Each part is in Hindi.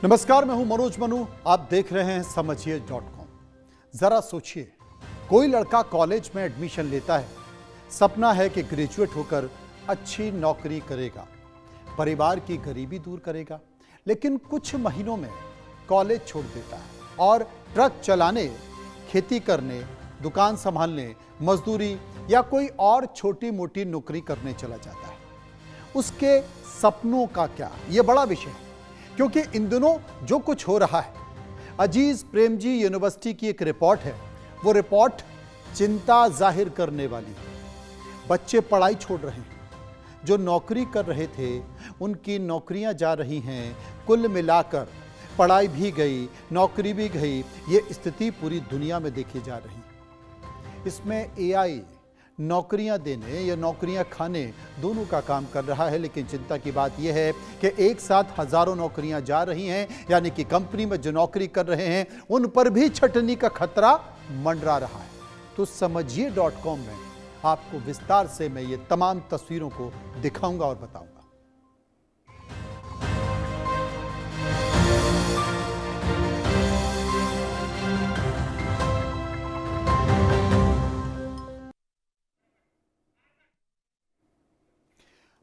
नमस्कार, मैं हूं मनोज मनु। आप देख रहे हैं समझिए.com। जरा सोचिए, कोई लड़का कॉलेज में एडमिशन लेता है, सपना है कि ग्रेजुएट होकर अच्छी नौकरी करेगा, परिवार की गरीबी दूर करेगा, लेकिन कुछ महीनों में कॉलेज छोड़ देता है और ट्रक चलाने, खेती करने, दुकान संभालने, मजदूरी या कोई और छोटी मोटी नौकरी करने चला जाता है। उसके सपनों का क्या, यह बड़ा विषय है, क्योंकि इन दिनों जो कुछ हो रहा है, अजीज प्रेमजी यूनिवर्सिटी की एक रिपोर्ट है, वो रिपोर्ट चिंता जाहिर करने वाली है। बच्चे पढ़ाई छोड़ रहे हैं, जो नौकरी कर रहे थे उनकी नौकरियां जा रही हैं। कुल मिलाकर पढ़ाई भी गई, नौकरी भी गई, ये स्थिति पूरी दुनिया में देखी जा रही है। इसमें एआई नौकरियां देने या नौकरियां खाने दोनों का काम कर रहा है, लेकिन चिंता की बात यह है कि एक साथ हजारों नौकरियां जा रही हैं, यानी कि कंपनी में जो नौकरी कर रहे हैं उन पर भी छटनी का खतरा मंडरा रहा है। तो समझिए.com में आपको विस्तार से मैं ये तमाम तस्वीरों को दिखाऊंगा और बताऊंगा।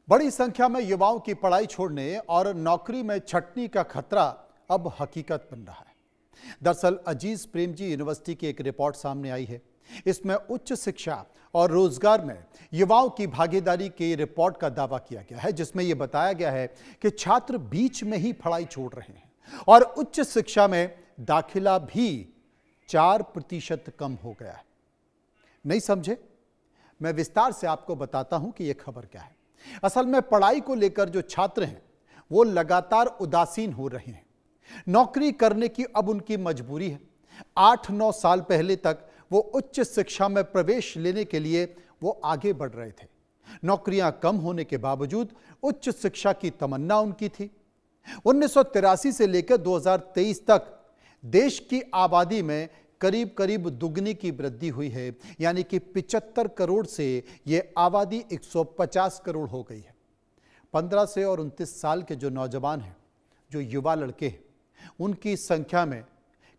बड़ी संख्या में युवाओं की पढ़ाई छोड़ने और नौकरी में छटनी का खतरा अब हकीकत बन रहा है। दरअसल अजीज प्रेमजी यूनिवर्सिटी की एक रिपोर्ट सामने आई है। इसमें उच्च शिक्षा और रोजगार में युवाओं की भागीदारी की रिपोर्ट का दावा किया गया है, जिसमें यह बताया गया है कि छात्र बीच में ही पढ़ाई छोड़ रहे हैं और उच्च शिक्षा में दाखिला भी 4% कम हो गया है। नहीं समझे? मैं विस्तार से आपको बताता हूं कि यह खबर क्या है। असल में पढ़ाई को लेकर जो छात्र हैं वो लगातार उदासीन हो रहे हैं। नौकरी करने की अब उनकी मजबूरी है। 8-9 साल पहले तक वो उच्च शिक्षा में प्रवेश लेने के लिए वो आगे बढ़ रहे थे। नौकरियां कम होने के बावजूद उच्च शिक्षा की तमन्ना उनकी थी। 1983 से लेकर 2023 तक देश की आबादी में करीब करीब दुगनी की वृद्धि हुई है, यानी कि 75 करोड़ से यह आबादी 150 करोड़ हो गई है। 15 से और 29 साल के जो नौजवान हैं, जो युवा लड़के हैं, उनकी संख्या में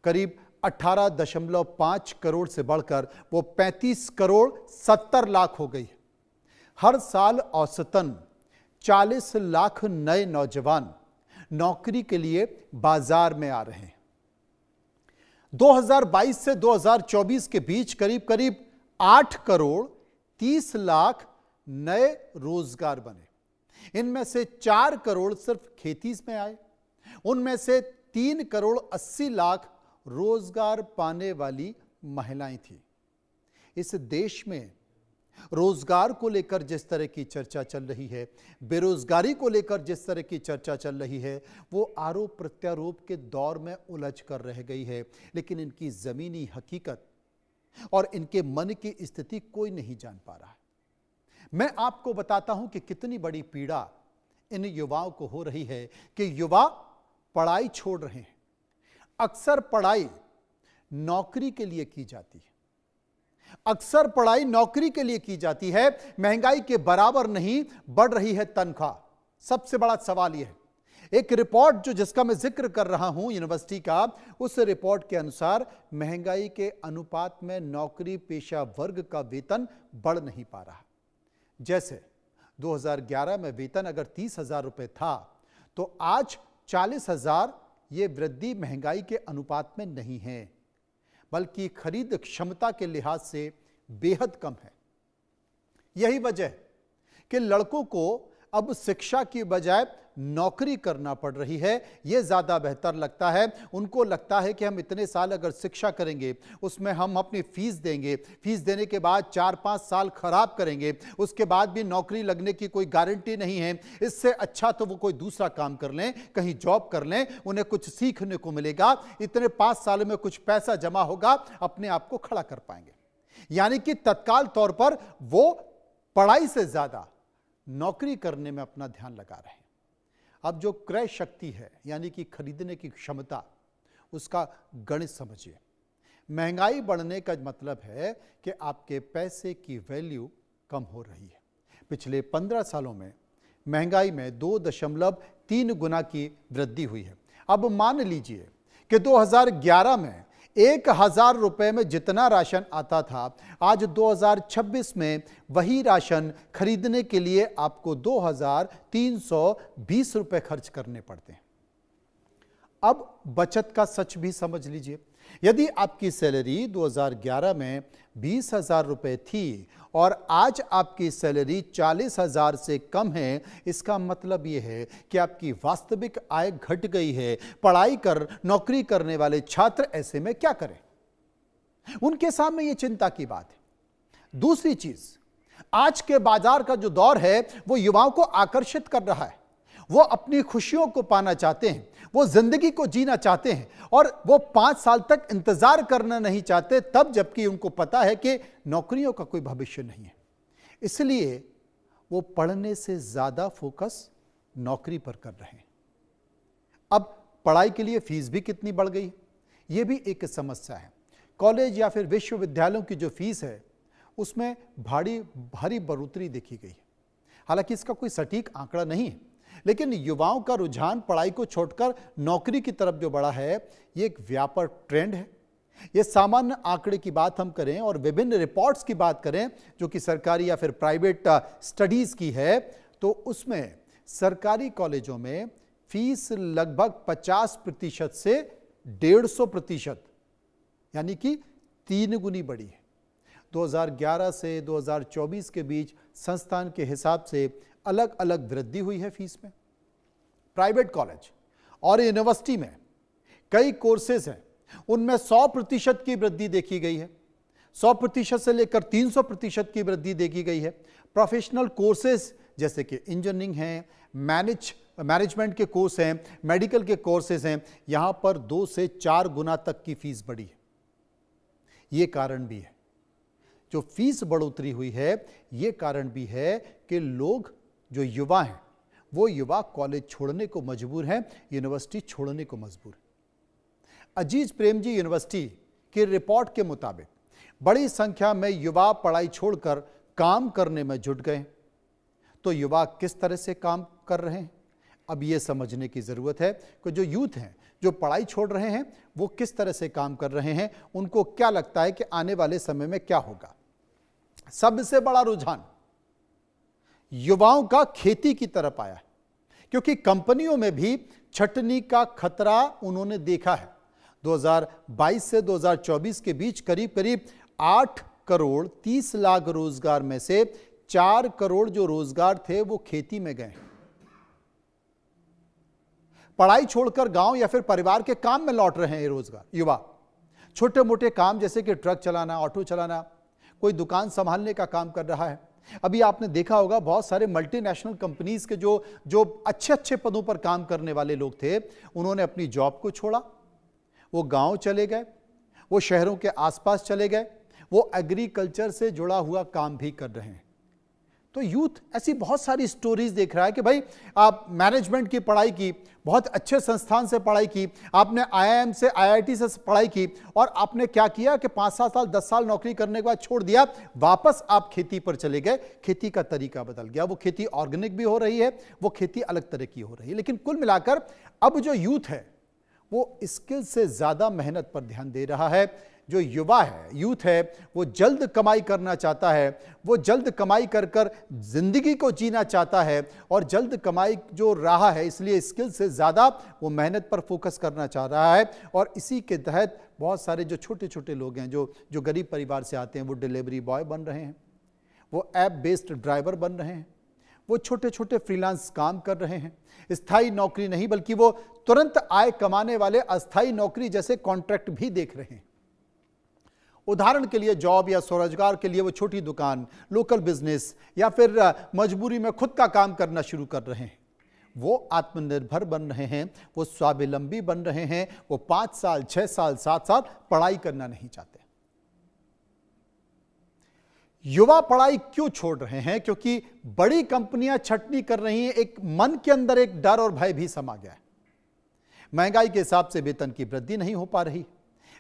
करीब 18.5 करोड़ से बढ़कर वो 35 करोड़ 70 लाख हो गई है। हर साल औसतन 40 लाख नए नौजवान नौकरी के लिए बाजार में आ रहे हैं। 2022 से 2024 के बीच करीब करीब 8 करोड़ 30 लाख नए रोजगार बने। इनमें से 4 करोड़ सिर्फ खेती में आए। उनमें से 3 करोड़ 80 लाख रोजगार पाने वाली महिलाएं थी। इस देश में रोजगार को लेकर जिस तरह की चर्चा चल रही है, बेरोजगारी को लेकर जिस तरह की चर्चा चल रही है, वो आरोप प्रत्यारोप के दौर में उलझ कर रह गई है, लेकिन इनकी जमीनी हकीकत और इनके मन की स्थिति कोई नहीं जान पा रहा है। मैं आपको बताता हूं कि कितनी बड़ी पीड़ा इन युवाओं को हो रही है कि युवा पढ़ाई छोड़ रहे हैं। अक्सर पढ़ाई नौकरी के लिए की जाती है, अक्सर पढ़ाई नौकरी के लिए की जाती है। महंगाई के बराबर नहीं बढ़ रही है तनख्वाह। सबसे बड़ा सवाल यह है, एक रिपोर्ट जिसका मैं जिक्र कर रहा हूं यूनिवर्सिटी का, उस रिपोर्ट के अनुसार महंगाई के अनुपात में नौकरी पेशा वर्ग का वेतन बढ़ नहीं पा रहा। जैसे 2011 में वेतन अगर 30,000 रुपए था तो आज 40,000। यह वृद्धि महंगाई के अनुपात में नहीं है, बल्कि खरीद क्षमता के लिहाज से बेहद कम है। यही वजह है कि लड़कों को अब शिक्षा की बजाय नौकरी करना पड़ रही है। यह ज्यादा बेहतर लगता है। उनको लगता है कि हम इतने साल अगर शिक्षा करेंगे, उसमें हम अपनी फीस देंगे, फीस देने के बाद 4-5 साल खराब करेंगे, उसके बाद भी नौकरी लगने की कोई गारंटी नहीं है। इससे अच्छा तो वो कोई दूसरा काम कर लें, कहीं जॉब कर लें, उन्हें कुछ सीखने को मिलेगा, इतने 5 साल में कुछ पैसा जमा होगा, अपने आप को खड़ा कर पाएंगे। यानी कि तत्काल तौर पर वो पढ़ाई से ज्यादा नौकरी करने में अपना ध्यान लगा रहे हैं। अब जो क्रय शक्ति है, यानी कि खरीदने की क्षमता, उसका गणित समझिए। महंगाई बढ़ने का मतलब है कि आपके पैसे की वैल्यू कम हो रही है। पिछले 15 सालों में महंगाई में 2.3 गुना की वृद्धि हुई है। अब मान लीजिए कि 2011 में 1,000 रुपए में जितना राशन आता था, आज 2026 में वही राशन खरीदने के लिए आपको 2,320 रुपए खर्च करने पड़ते हैं। अब बचत का सच भी समझ लीजिए। यदि आपकी सैलरी 2011 में 20,000 रुपए थी और आज आपकी सैलरी 40,000 से कम है, इसका मतलब यह है कि आपकी वास्तविक आय घट गई है। पढ़ाई कर नौकरी करने वाले छात्र ऐसे में क्या करें? उनके सामने यह चिंता की बात है। दूसरी चीज, आज के बाजार का जो दौर है वो युवाओं को आकर्षित कर रहा है। वो अपनी खुशियों को पाना चाहते हैं, वो जिंदगी को जीना चाहते हैं और वो 5 साल तक इंतजार करना नहीं चाहते, तब जबकि उनको पता है कि नौकरियों का कोई भविष्य नहीं है। इसलिए वो पढ़ने से ज्यादा फोकस नौकरी पर कर रहे हैं। अब पढ़ाई के लिए फीस भी कितनी बढ़ गई, ये भी एक समस्या है। कॉलेज या फिर विश्वविद्यालयों की जो फीस है उसमें भारी बढ़ोतरी देखी गई है। हालांकि इसका कोई सटीक आंकड़ा नहीं है, लेकिन युवाओं का रुझान पढ़ाई को छोड़कर नौकरी की तरफ जो बढ़ा है, ये एक व्यापक ट्रेंड है। ये सामान्य आंकड़े की बात हम करें और विभिन्न रिपोर्ट्स की बात करें जो कि सरकारी या फिर प्राइवेट स्टडीज की है, तो उसमें सरकारी कॉलेजों में फीस लगभग 50% से 150%, यानी कि 3 गुनी बढ़ी है। 2011 से 2024 के बीच संस्थान के हिसाब से अलग अलग वृद्धि हुई है फीस में। प्राइवेट कॉलेज और यूनिवर्सिटी में कई कोर्सेज हैं, उनमें 100% की वृद्धि देखी गई है। 100% से लेकर 300% की वृद्धि देखी गई है। प्रोफेशनल कोर्सेज जैसे कि इंजीनियरिंग है, मैनेजमेंट के कोर्स हैं, मेडिकल के कोर्सेज हैं, यहां पर 2 से 4 गुना तक की फीस बढ़ी है। ये कारण भी है, जो फीस बढ़ोतरी हुई है, ये कारण भी है कि लोग जो युवा हैं वो युवा कॉलेज छोड़ने को मजबूर हैं, यूनिवर्सिटी छोड़ने को मजबूर हैं। अजीज प्रेमजी यूनिवर्सिटी की रिपोर्ट के मुताबिक बड़ी संख्या में युवा पढ़ाई छोड़कर काम करने में जुट गए। तो युवा किस तरह से काम कर रहे हैं, अब ये समझने की जरूरत है कि जो यूथ हैं, जो पढ़ाई छोड़ रहे हैं, वो किस तरह से काम कर रहे हैं, उनको क्या लगता है कि आने वाले समय में क्या होगा। सबसे बड़ा रुझान युवाओं का खेती की तरफ आया है, क्योंकि कंपनियों में भी छटनी का खतरा उन्होंने देखा है। 2022 से 2024 के बीच करीब करीब 8 करोड़ 30 लाख रोजगार में से 4 करोड़ जो रोजगार थे वो खेती में गए। पढ़ाई छोड़कर गांव या फिर परिवार के काम में लौट रहे हैं रोजगार युवा। छोटे मोटे काम जैसे कि ट्रक चलाना, ऑटो चलाना, कोई दुकान संभालने का काम कर रहा है। अभी आपने देखा होगा बहुत सारे मल्टीनेशनल कंपनीज के जो अच्छे पदों पर काम करने वाले लोग थे, उन्होंने अपनी जॉब को छोड़ा, वो गांव चले गए, वो शहरों के आसपास चले गए, वो एग्रीकल्चर से जुड़ा हुआ काम भी कर रहे हैं। तो यूथ ऐसी बहुत सारी स्टोरीज देख रहा है कि भाई आप मैनेजमेंट की पढ़ाई की, बहुत अच्छे संस्थान से पढ़ाई की, आपने आईआईएम से आईआईटी से पढ़ाई की और आपने क्या किया कि 5-7 साल 10 साल नौकरी करने के बाद छोड़ दिया, वापस आप खेती पर चले गए। खेती का तरीका बदल गया, वो खेती ऑर्गेनिक भी हो रही है, वो खेती अलग तरह की हो रही है। लेकिन कुल मिलाकर अब जो यूथ है वो स्किल से ज्यादा मेहनत पर ध्यान दे रहा है। जो युवा है, यूथ है, वो जल्द कमाई करना चाहता है, वो जल्द कमाई कर जिंदगी को जीना चाहता है और जल्द कमाई जो रहा है, इसलिए स्किल से ज्यादा वो मेहनत पर फोकस करना चाह रहा है। और इसी के तहत बहुत सारे जो छोटे छोटे लोग हैं, जो गरीब परिवार से आते हैं, वो डिलीवरी बॉय बन रहे हैं, वो ऐप बेस्ड ड्राइवर बन रहे हैं, वो छोटे छोटे फ्रीलांस काम कर रहे हैं। स्थायी नौकरी नहीं बल्कि वो तुरंत आय कमाने वाले अस्थायी नौकरी जैसे कॉन्ट्रैक्ट भी देख रहे हैं। उदाहरण के लिए जॉब या स्वरोजगार के लिए वो छोटी दुकान, लोकल बिजनेस या फिर मजबूरी में खुद का काम करना शुरू कर रहे हैं। वो आत्मनिर्भर बन रहे हैं, वो स्वावलंबी बन रहे हैं, वो 5 साल 6 साल 7 साल पढ़ाई करना नहीं चाहते। युवा पढ़ाई क्यों छोड़ रहे हैं? क्योंकि बड़ी कंपनियां छटनी कर रही हैं, एक मन के अंदर एक डर और भय भी समा गया है। महंगाई के हिसाब से वेतन की वृद्धि नहीं हो पा रही,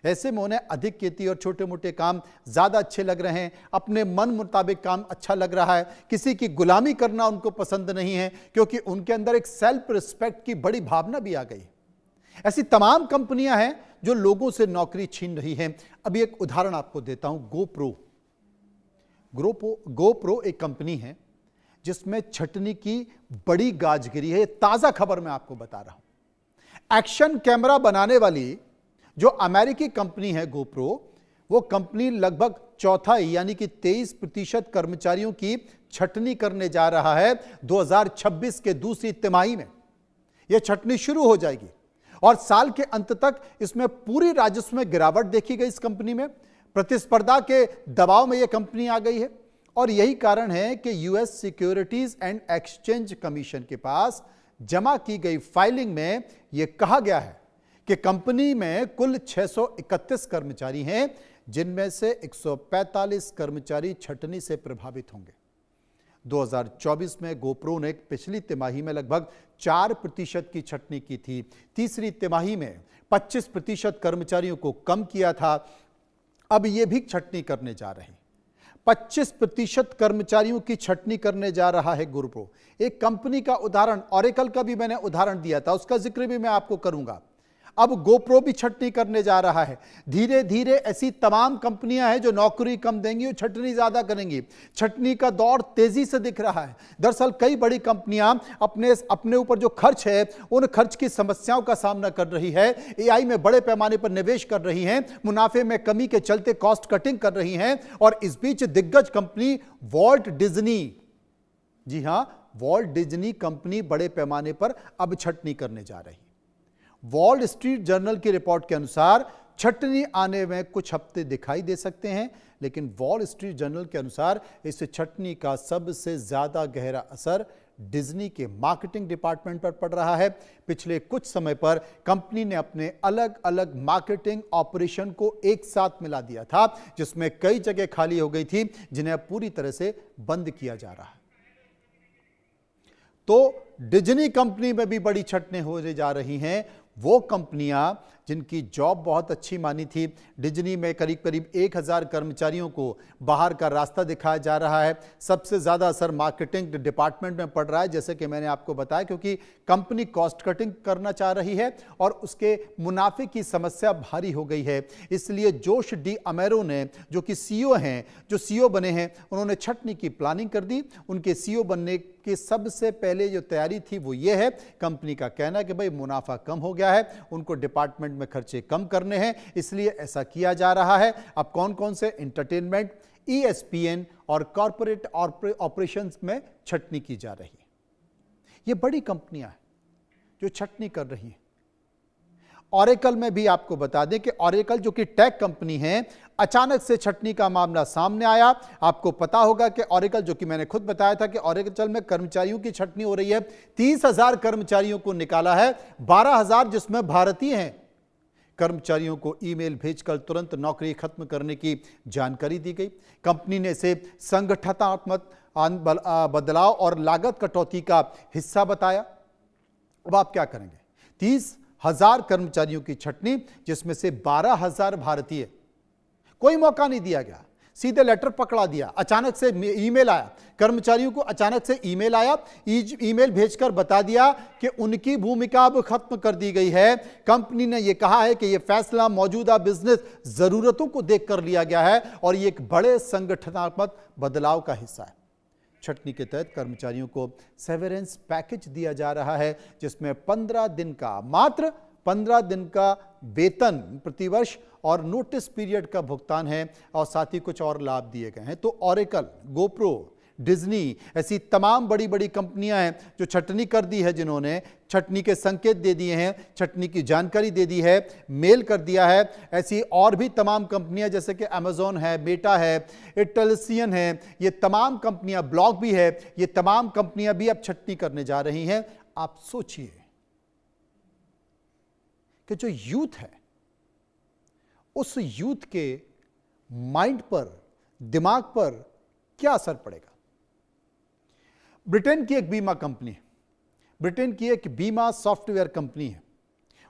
ऐसे में उन्हें अधिक खेती और छोटे मोटे काम ज्यादा अच्छे लग रहे हैं, अपने मन मुताबिक काम अच्छा लग रहा है, किसी की गुलामी करना उनको पसंद नहीं है, क्योंकि उनके अंदर एक सेल्फ रिस्पेक्ट की बड़ी भावना भी आ गई। ऐसी तमाम कंपनियां हैं जो लोगों से नौकरी छीन रही हैं। अभी एक उदाहरण आपको देता हूं, गोप्रो एक कंपनी है जिसमें छटनी की बड़ी गाजगिरी है। ताजा खबर मैं आपको बता रहा हूं। एक्शन कैमरा बनाने वाली जो अमेरिकी कंपनी है गोप्रो, वो कंपनी लगभग चौथाई यानी कि 23% कर्मचारियों की छटनी करने जा रहा है 2026 के दूसरी तिमाही में। यह छटनी शुरू हो जाएगी और साल के अंत तक इसमें पूरी राजस्व में गिरावट देखी गई। इस कंपनी में प्रतिस्पर्धा के दबाव में यह कंपनी आ गई है और यही कारण है कि US securities and exchange commission के पास जमा की गई फाइलिंग में यह कहा गया है कि कंपनी में कुल 631 कर्मचारी हैं, जिनमें से 145 कर्मचारी छटनी से प्रभावित होंगे। 2024 में गोप्रो ने पिछली तिमाही में लगभग 4% की छटनी की थी। तीसरी तिमाही में 25% कर्मचारियों को कम किया था। अब यह भी छटनी करने जा रहे हैं। 25% कर्मचारियों की छटनी करने जा रहा है गोप्रो। एक कंपनी का उदाहरण ऑरेकल का भी मैंने उदाहरण दिया था, उसका जिक्र भी मैं आपको करूंगा। अब गोप्रो भी छटनी करने जा रहा है। धीरे धीरे ऐसी तमाम कंपनियां हैं जो नौकरी कम देंगी और छटनी ज्यादा करेंगी। छटनी का दौर तेजी से दिख रहा है। दरअसल कई बड़ी कंपनियां अपने ऊपर जो खर्च है उन खर्च की समस्याओं का सामना कर रही है। एआई में बड़े पैमाने पर निवेश कर रही हैं, मुनाफे में कमी के चलते कॉस्ट कटिंग कर रही हैं और इस बीच दिग्गज कंपनी वॉल्ट डिज्नी, जी हां, वॉल्ट डिज्नी कंपनी बड़े पैमाने पर अब छटनी करने जा रही है। वॉल स्ट्रीट जर्नल की रिपोर्ट के अनुसार छटनी आने में कुछ हफ्ते दिखाई दे सकते हैं, लेकिन वॉल स्ट्रीट जर्नल के अनुसार इस छटनी का सबसे ज्यादा गहरा असर डिज्नी के मार्केटिंग डिपार्टमेंट पर पड़ रहा है। पिछले कुछ समय पर कंपनी ने अपने अलग अलग मार्केटिंग ऑपरेशन को एक साथ मिला दिया था, जिसमें कई जगह खाली हो गई थी, जिन्हें पूरी तरह से बंद किया जा रहा है। तो डिज्नी कंपनी में भी बड़ी छटनी होने जा रही हैं। वो कंपनियां जिनकी जॉब बहुत अच्छी मानी थी, डिज्नी में करीब करीब 1000 कर्मचारियों को बाहर का रास्ता दिखाया जा रहा है। सबसे ज्यादा असर मार्केटिंग डिपार्टमेंट में पड़ रहा है, जैसे कि मैंने आपको बताया, क्योंकि कंपनी कॉस्ट कटिंग करना चाह रही है और उसके मुनाफे की समस्या भारी हो गई है। इसलिए जोश डी अमेरो ने, जो कि सीईओ बने हैं, उन्होंने छटनी की प्लानिंग कर दी। उनके सीईओ बनने की सबसे पहले जो तैयारी थी वो ये है, कंपनी का कहना है कि भाई मुनाफा कम हो गया है, उनको डिपार्टमेंट में खर्चे कम करने हैं, इसलिए ऐसा किया जा रहा है। अब कौन कौन से एंटरटेनमेंट, ESPN और कॉर्पोरेट ऑपरेशंस में छटनी की जा रही है। ये बड़ी कंपनियां हैं जो छटनी कर रही हैं। ऑरेकल में भी आपको बता दें कि ऑरेकल जो कि टेक कंपनी है, अचानक से छटनी का मामला सामने आया। आपको पता होगा कि ऑरेकल, जो कि मैंने खुद बताया था कि ऑरेकल में कर्मचारियों की छटनी हो रही है, 30,000 कर्मचारियों को निकाला है, 12,000 जिसमें भारतीय हैं। कर्मचारियों को ईमेल भेजकर तुरंत नौकरी खत्म करने की जानकारी दी गई। कंपनी ने इसे संगठनात्मक बदलाव और लागत कटौती का हिस्सा बताया। अब आप क्या करेंगे? 30,000 कर्मचारियों की छटनी, जिसमें से 12,000 भारतीय। कोई मौका नहीं दिया गया, सीधे लेटर पकड़ा दिया। अचानक से ईमेल आया, कर्मचारियों को अचानक से ईमेल आया, ईमेल भेजकर बता दिया कि उनकी भूमिका अब खत्म कर दी गई है। कंपनी ने यह कहा है कि यह फैसला मौजूदा बिजनेस जरूरतों को देखकर लिया गया है और यह एक बड़े संगठनात्मक बदलाव का हिस्सा है। छटनी के तहत कर्मचारियों को सेवरेंस पैकेज दिया जा रहा है, जिसमें 15 दिन का, मात्र 15 दिन का वेतन प्रतिवर्ष और नोटिस पीरियड का भुगतान है और साथ ही कुछ और लाभ दिए गए हैं। तो ऑरेकल, गोप्रो, डिज्नी, ऐसी तमाम बड़ी बड़ी कंपनियां हैं जो छटनी कर दी है, जिन्होंने छटनी के संकेत दे दिए हैं, छटनी की जानकारी दे दी है, मेल कर दिया है। ऐसी और भी तमाम कंपनियां जैसे कि अमेजॉन है, मेटा है, इटलसियन है, ये तमाम कंपनियां, ब्लॉग भी है, ये तमाम कंपनियां भी अब छटनी करने जा रही हैं। आप सोचिए कि जो यूथ है, उस यूथ के माइंड पर, दिमाग पर क्या असर पड़ेगा। ब्रिटेन की एक बीमा कंपनी है, ब्रिटेन की एक बीमा सॉफ्टवेयर कंपनी है,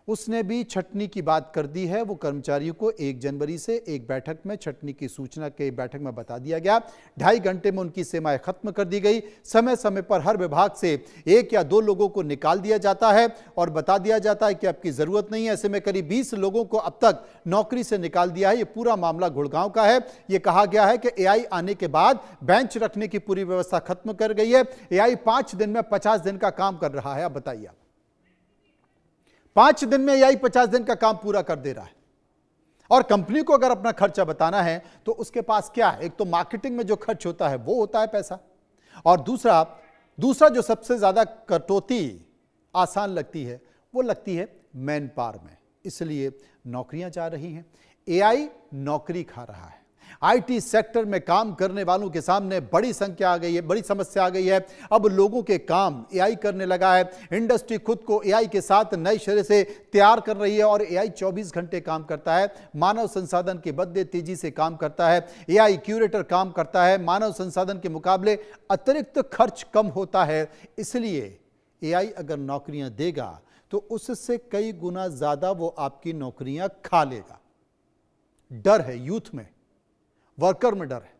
उसने भी छटनी की बात कर दी है। वो कर्मचारियों को 1 जनवरी से एक बैठक में छटनी की सूचना के बैठक में बता दिया गया। 2.5 घंटे में उनकी सेवाएं खत्म कर दी गई। समय समय पर हर विभाग से 1 या 2 लोगों को निकाल दिया जाता है और बता दिया जाता है कि आपकी जरूरत नहीं है। ऐसे में करीब 20 लोगों को अब तक नौकरी से निकाल दिया है। यह पूरा मामला गुड़गांव का है। यह कहा गया है कि एआई आने के बाद बेंच रखने की पूरी व्यवस्था खत्म कर गई है। एआई 5 दिन में 50 दिन का काम कर रहा है। अब बताइए, 5 दिन में एआई 50 दिन का काम पूरा कर दे रहा है। और कंपनी को अगर अपना खर्चा बताना है तो उसके पास क्या है? एक तो मार्केटिंग में जो खर्च होता है वो होता है पैसा, और दूसरा जो सबसे ज्यादा कटौती आसान लगती है वो लगती है मैन पावर में। इसलिए नौकरियां जा रही हैं। एआई नौकरी खा रहा है। आईटी सेक्टर में काम करने वालों के सामने बड़ी संख्या आ गई है, बड़ी समस्या आ गई है। अब लोगों के काम एआई करने लगा है। इंडस्ट्री खुद को एआई के साथ नए सिरे से तैयार कर रही है और एआई 24 घंटे काम करता है। मानव संसाधन के बदले तेजी से काम करता है। एआई क्यूरेटर काम करता है। मानव संसाधन के मुकाबले अतिरिक्त खर्च कम होता है। इसलिए एआई अगर नौकरियां देगा तो उससे कई गुना ज्यादा वो आपकी नौकरियां खा लेगा। डर है यूथ में, वर्कर में डर है।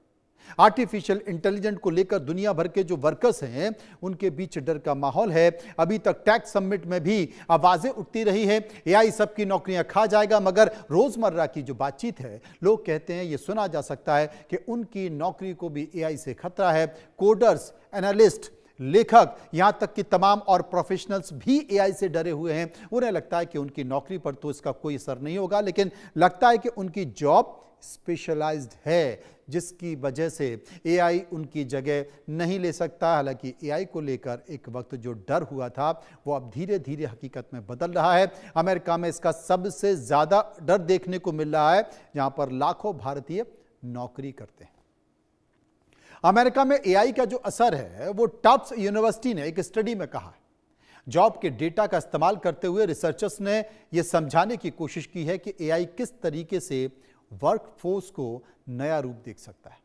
आर्टिफिशियल इंटेलिजेंस को लेकर दुनिया भर के जो वर्कर्स हैं उनके बीच डर का माहौल है। अभी तक टैक समिट में भी आवाजें उठती रही है एआई सबकी नौकरियां खा जाएगा, मगर रोजमर्रा की जो बातचीत है लोग कहते हैं, ये सुना जा सकता है कि उनकी नौकरी को भी एआई से खतरा है। कोडर्स, एनालिस्ट, लेखक, यहां तक कि तमाम और प्रोफेशनल्स भी एआई से डरे हुए हैं। उन्हें लगता है कि उनकी नौकरी पर तो इसका कोई असर नहीं होगा, लेकिन लगता है कि उनकी जॉब स्पेशलाइज्ड है, जिसकी वजह से एआई उनकी जगह नहीं ले सकता। हालांकि एआई को लेकर एक वक्त जो डर हुआ था वो अब धीरे धीरे हकीकत में बदल रहा है। अमेरिका में इसका सबसे ज्यादा डर देखने को मिल रहा है, जहां पर लाखों भारतीय नौकरी करते हैं। अमेरिका में एआई का जो असर है वो टफ्ट्स यूनिवर्सिटी ने एक स्टडी में कहा है। जॉब के डेटा का इस्तेमाल करते हुए रिसर्चर्स ने यह समझाने की कोशिश की है कि एआई किस तरीके से वर्कफोर्स को नया रूप देख सकता है।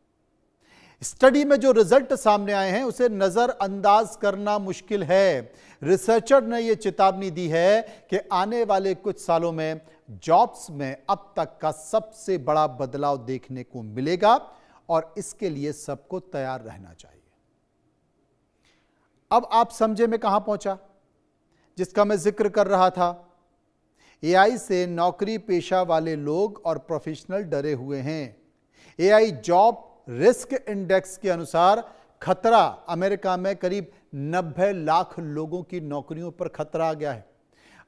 स्टडी में जो रिजल्ट सामने आए हैं उसे नजरअंदाज करना मुश्किल है। रिसर्चर ने यह चेतावनी दी है कि आने वाले कुछ सालों में जॉब्स में अब तक का सबसे बड़ा बदलाव देखने को मिलेगा और इसके लिए सबको तैयार रहना चाहिए। अब आप समझे मैं कहां पहुंचा, जिसका मैं जिक्र कर रहा था। एआई से नौकरी पेशा वाले लोग और प्रोफेशनल डरे हुए हैं। एआई जॉब रिस्क इंडेक्स के अनुसार खतरा अमेरिका में करीब 90 लाख लोगों की नौकरियों पर खतरा आ गया है।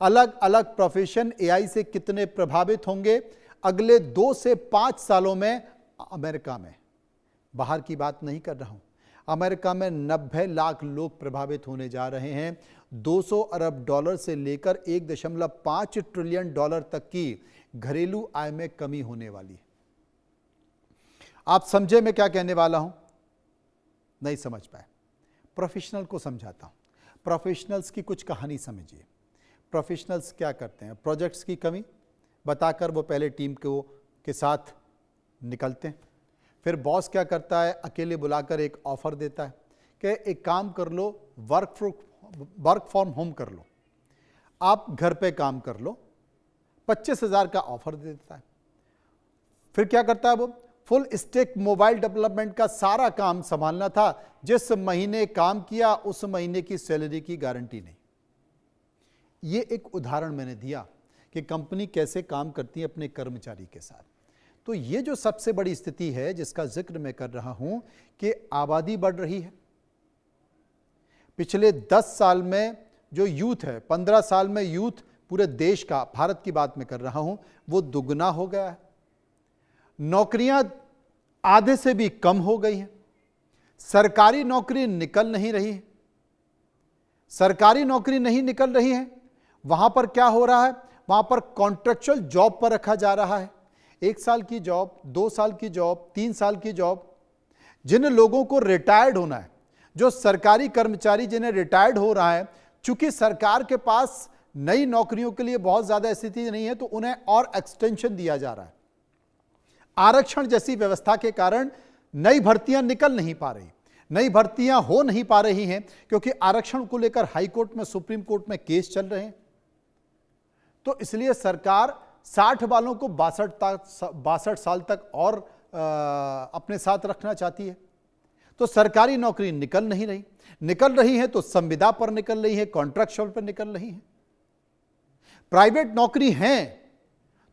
अलग अलग प्रोफेशन एआई से कितने प्रभावित होंगे अगले 2 से 5 सालों में अमेरिका में, बाहर की बात नहीं कर रहा हूं, अमेरिका में 90 लाख लोग प्रभावित होने जा रहे हैं। 200 अरब डॉलर से लेकर 1.5 ट्रिलियन डॉलर तक की घरेलू आय में कमी होने वाली है। आप समझे मैं क्या कहने वाला हूं? नहीं समझ पाए? प्रोफेशनल को समझाता हूं। प्रोफेशनल्स की कुछ कहानी समझिए। प्रोफेशनल्स क्या करते हैं? प्रोजेक्ट्स की कमी बताकर वो पहले टीम के साथ निकलते हैं। फिर बॉस क्या करता है? अकेले बुलाकर एक ऑफर देता है कि एक काम कर लो, वर्क फ्रॉम होम कर लो, आप घर पे काम कर लो। 25,000 का ऑफर दे देता है। फिर क्या करता है? वो फुल स्टैक मोबाइल डेवलपमेंट का सारा काम संभालना था। जिस महीने काम किया उस महीने की सैलरी की गारंटी नहीं। ये एक उदाहरण मैंने दिया कि कंपनी कैसे काम करती है अपने कर्मचारी के साथ। तो ये जो सबसे बड़ी स्थिति है जिसका जिक्र मैं कर रहा हूं कि आबादी बढ़ रही है। पिछले 10 साल में जो यूथ है, 15 साल में यूथ पूरे देश का, भारत की बात मैं कर रहा हूं, वो दुगना हो गया है। नौकरियां आधे से भी कम हो गई हैं। सरकारी नौकरी निकल नहीं रही है। सरकारी नौकरी नहीं निकल रही है। वहां पर क्या हो रहा है? वहां पर कॉन्ट्रैक्चुअल जॉब पर रखा जा रहा है। 1 साल की जॉब, 2 साल की जॉब, 3 साल की जॉब। जिन लोगों को रिटायर्ड होना है, जो सरकारी कर्मचारी जिन्हें रिटायर्ड हो रहा है, चूंकि सरकार के पास नई नौकरियों के लिए बहुत ज्यादा स्थिति नहीं है तो उन्हें और एक्सटेंशन दिया जा रहा है। आरक्षण जैसी व्यवस्था के कारण नई भर्तियां निकल नहीं पा रही, नई भर्तियां हो नहीं पा रही हैं, क्योंकि आरक्षण को लेकर हाई कोर्ट में, सुप्रीम कोर्ट में केस चल रहे हैं। तो इसलिए सरकार 60 वालों को 62 साल तक और अपने साथ रखना चाहती है। तो सरकारी नौकरी निकल रही है तो संविदा पर निकल रही है, कॉन्ट्रैक्चुअल पर निकल रही है। प्राइवेट नौकरी है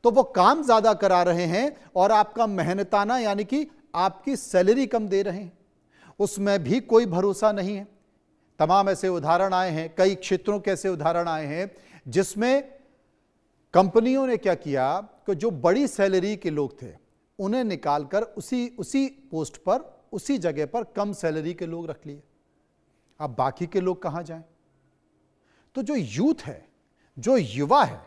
तो वो काम ज्यादा करा रहे हैं और आपका मेहनताना यानी कि आपकी सैलरी कम दे रहे हैं, उसमें भी कोई भरोसा नहीं है। तमाम ऐसे उदाहरण आए हैं, कई क्षेत्रों के ऐसे उदाहरण आए हैं जिसमें कंपनियों ने क्या किया कि जो बड़ी सैलरी के लोग थे उन्हें निकालकर उसी पोस्ट पर, उसी जगह पर कम सैलरी के लोग रख लिए। अब बाकी के लोग कहां जाएं? तो जो यूथ है, जो युवा है,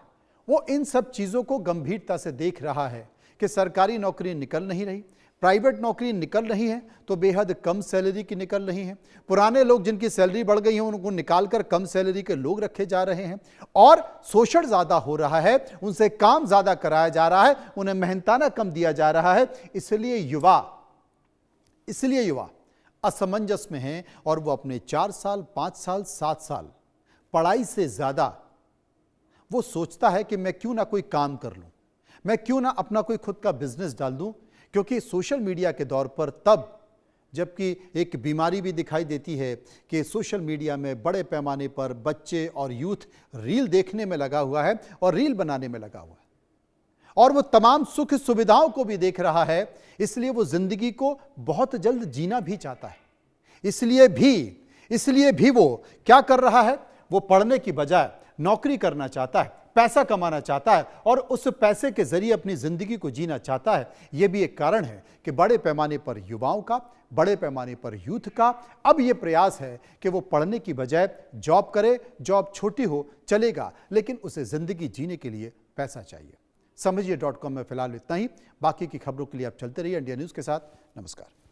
वो इन सब चीजों को गंभीरता से देख रहा है कि सरकारी नौकरी निकल नहीं रही, प्राइवेट नौकरी निकल रही है तो बेहद कम सैलरी की निकल रही है। पुराने लोग जिनकी सैलरी बढ़ गई है उनको निकालकर कम सैलरी के लोग रखे जा रहे हैं और शोषण ज्यादा हो रहा है, उनसे काम ज्यादा कराया जा रहा है, उन्हें मेहनताना कम दिया जा रहा है। इसलिए युवा असमंजस में है और वो अपने 4 साल, 5 साल, 7 साल पढ़ाई से ज्यादा वो सोचता है कि मैं क्यों ना कोई काम कर लूं, मैं क्यों ना अपना कोई खुद का बिजनेस डाल दूं। क्योंकि सोशल मीडिया के दौर पर तब जबकि एक बीमारी भी दिखाई देती है कि सोशल मीडिया में बड़े पैमाने पर बच्चे और यूथ रील देखने में लगा हुआ है और रील बनाने में लगा हुआ है और वो तमाम सुख सुविधाओं को भी देख रहा है, इसलिए वो जिंदगी को बहुत जल्द जीना भी चाहता है। इसलिए भी वो क्या कर रहा है, वो पढ़ने की बजाय नौकरी करना चाहता है, पैसा कमाना चाहता है और उस पैसे के जरिए अपनी जिंदगी को जीना चाहता है। यह भी एक कारण है कि बड़े पैमाने पर युवाओं का, बड़े पैमाने पर यूथ का अब यह प्रयास है कि वो पढ़ने की बजाय जॉब करे। जॉब छोटी हो चलेगा, लेकिन उसे जिंदगी जीने के लिए पैसा चाहिए। समझिए.com में फिलहाल इतना ही। बाकी की खबरों के लिए आप चलते रहिए इंडिया न्यूज के साथ। नमस्कार।